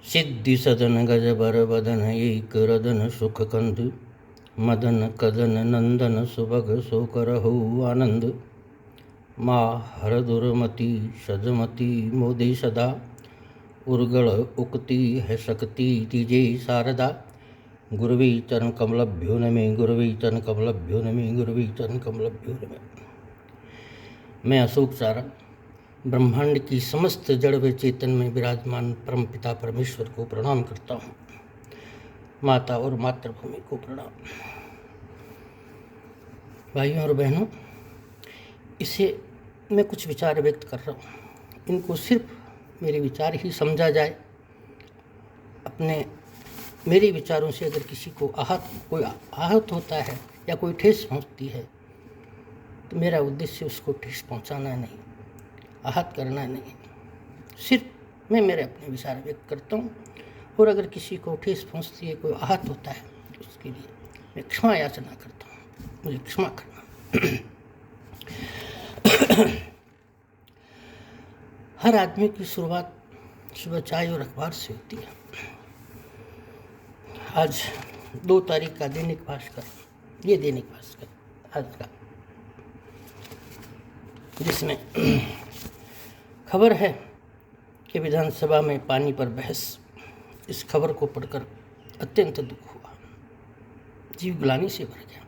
सिद्धि सदन गज बर बदन एक रदन सुख कंद मदन कदन नंदन सुभग सो करहु आनंद। माँ हर दुर्मति सदमति मोदे सदा उर्गड़ उक्ति है शक्ति तीजे शारदा। गुरुवे चरण कमलभ्यो नमे गुरुवे चरण कमलभ्यो नमे गुरुवे चरण कमलभ्यो नमे। मैं अशोक चारण ब्रह्मांड की समस्त जड़ व चेतन में विराजमान परम पिता परमेश्वर को प्रणाम करता हूँ। माता और मातृभूमि को प्रणाम। भाइयों और बहनों, इसे मैं कुछ विचार व्यक्त कर रहा हूँ। इनको सिर्फ मेरे विचार ही समझा जाए। मेरे विचारों से अगर किसी को कोई आहत होता है या कोई ठेस पहुँचती है तो मेरा उद्देश्य उसको ठेस पहुँचाना नहीं, आहत करना नहीं। सिर्फ मैं मेरे अपने विचार व्यक्त करता हूँ। और अगर किसी को ठेस पहुँचती है, कोई आहत होता है, तो उसके लिए मैं क्षमा याचना करता हूँ। मुझे क्षमा करना। हर आदमी की शुरुआत सुबह चाय और अखबार से होती है। आज 2 तारीख का दैनिक भास्कर, ये दैनिक भास्कर आज का, जिसमें खबर है कि विधानसभा में पानी पर बहस। इस खबर को पढ़कर अत्यंत दुख हुआ, जीव ग्लानि से भर गया।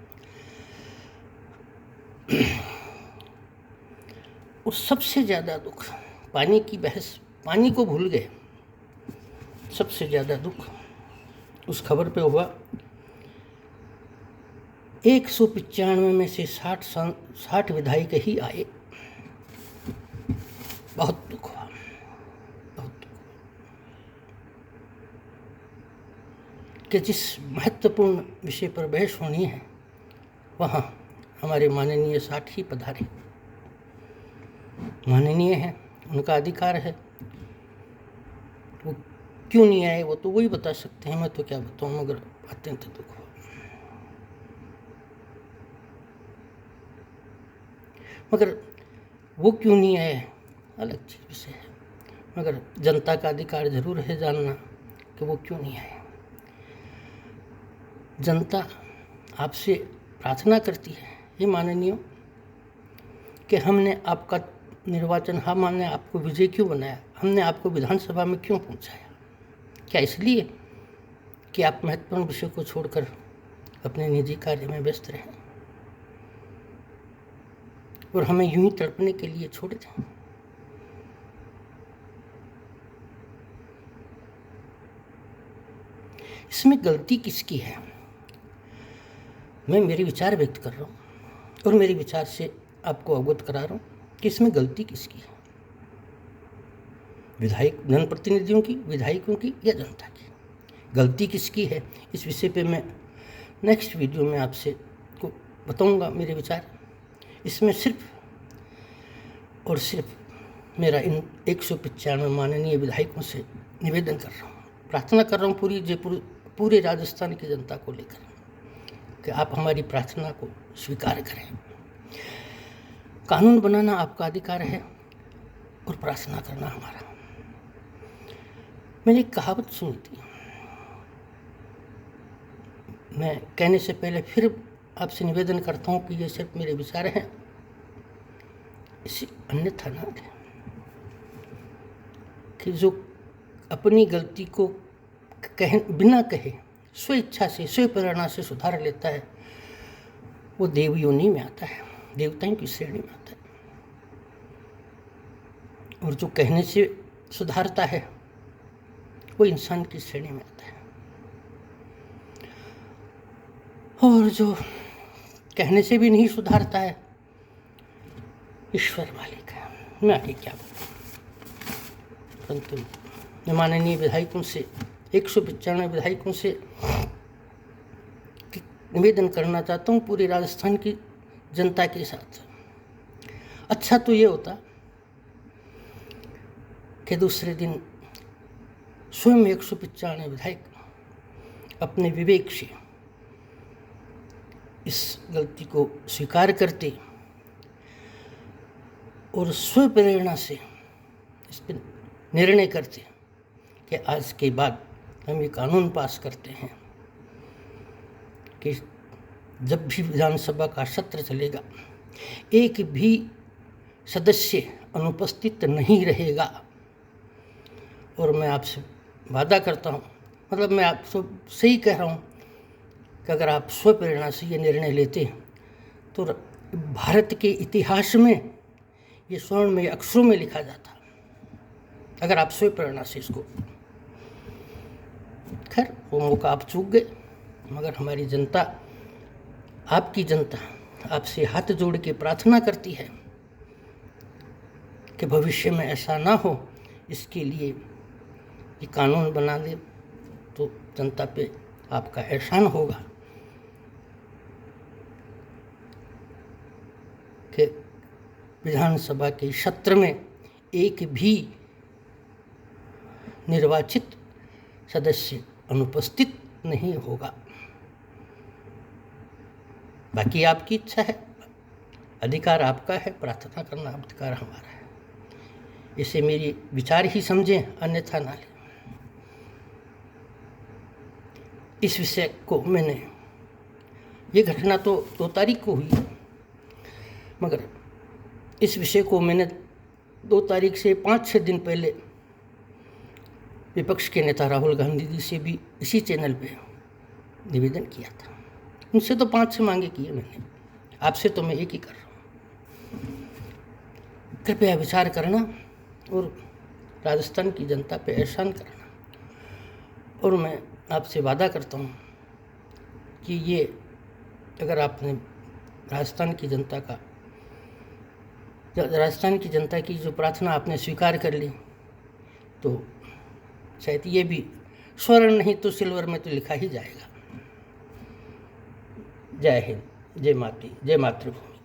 और सबसे ज़्यादा दुख पानी की बहस, पानी को भूल गए। सबसे ज़्यादा दुख उस खबर पे हुआ 195 में से 60 विधायक ही आए। बहुत दुख हुआ, बहुत दुख कि जिस महत्वपूर्ण विषय पर बहस होनी है वहाँ हमारे माननीय 60 ही पधारे। माननीय है, उनका अधिकार है। वो क्यों नहीं आए वो तो वही बता सकते हैं, मैं तो क्या बताऊँ। मगर अत्यंत दुख हुआ। मगर वो क्यों नहीं आए अलग चीज विषय है, मगर जनता का अधिकार जरूर है जानना कि वो क्यों नहीं आए। जनता आपसे प्रार्थना करती है, हे माननीय, कि हमने आपका निर्वाचन, हमने आपको विजय क्यों बनाया, हमने आपको विधानसभा में क्यों पहुंचाया। क्या इसलिए कि आप महत्वपूर्ण विषय को छोड़कर अपने निजी कार्य में व्यस्त रहें और हमें यूं ही तड़पने के लिए छोड़ दें। इसमें गलती किसकी है? मैं मेरे विचार व्यक्त कर रहा हूँ और मेरे विचार से आपको अवगत करा रहा हूँ कि इसमें गलती किसकी है। जनप्रतिनिधियों की, विधायकों की या जनता की? गलती किसकी है, इस विषय पे मैं नेक्स्ट वीडियो में आपसे को बताऊंगा मेरे विचार। इसमें सिर्फ और सिर्फ मेरा इन 195 माननीय विधायकों से निवेदन कर रहा हूँ, प्रार्थना कर रहा हूँ पूरे राजस्थान की जनता को लेकर कि आप हमारी प्रार्थना को स्वीकार करें। कानून बनाना आपका अधिकार है और प्रार्थना करना हमारा। मैंने एक कहावत सुनी थी, मैं कहने से पहले फिर आपसे निवेदन करता हूँ कि ये सिर्फ मेरे विचार हैं, इसे अन्यथा ना दें। कि जो अपनी गलती को बिना कहे स्व इच्छा से, स्व प्रेरणा से सुधार लेता है, वो देव योनि में आता है, देवताओं की श्रेणी में आता है। और जो कहने से सुधारता है वो इंसान की श्रेणी में आता है। और जो कहने से भी नहीं सुधारता है, ईश्वर मालिक है। मैं आगे क्या बताऊँ। परंतु मैं माननीय विधायकों से, 195 विधायकों से निवेदन करना चाहता हूँ पूरी राजस्थान की जनता के साथ। अच्छा तो ये होता कि दूसरे दिन स्वयं 195 विधायक अपने विवेक से इस गलती को स्वीकार करते और स्व प्रेरणा से इस पर निर्णय करते कि आज के बाद हम ये कानून पास करते हैं कि जब भी विधानसभा का सत्र चलेगा एक भी सदस्य अनुपस्थित नहीं रहेगा। और मैं आपसे वादा करता हूँ, मतलब मैं आपसे सही कह रहा हूँ कि अगर आप स्वप्रेरणा से ये निर्णय लेते तो भारत के इतिहास में ये स्वर्ण में अक्षरों में लिखा जाता, अगर आप स्वप्रेरणा से इसको। खैर वो मौका आप चूक गए, मगर हमारी जनता, आपकी जनता आपसे हाथ जोड़ के प्रार्थना करती है कि भविष्य में ऐसा ना हो, इसके लिए ये कानून बना दे तो जनता पे आपका एहसान होगा कि विधानसभा के सत्र में एक भी निर्वाचित सदस्य अनुपस्थित नहीं होगा। बाकी आपकी इच्छा है, अधिकार आपका है, प्रार्थना करना अधिकार हमारा है। इसे मेरी विचार ही समझें, अन्यथा ना लें। इस विषय को मैंने, ये घटना तो 2 तारीख को हुई, मगर इस विषय को मैंने 2 तारीख से 5-6 दिन पहले विपक्ष के नेता राहुल गांधी जी से भी इसी चैनल पे निवेदन किया था। उनसे तो 5 से मांगे किए मैंने, आपसे तो मैं एक ही कर रहा हूँ। कृपया विचार करना और राजस्थान की जनता पे एहसान करना। और मैं आपसे वादा करता हूँ कि ये अगर आपने राजस्थान की जनता की जो प्रार्थना आपने स्वीकार कर ली तो शायद ये भी स्वर्ण नहीं तो सिल्वर में तो लिखा ही जाएगा। जय हिंद, जय मातृभूमि।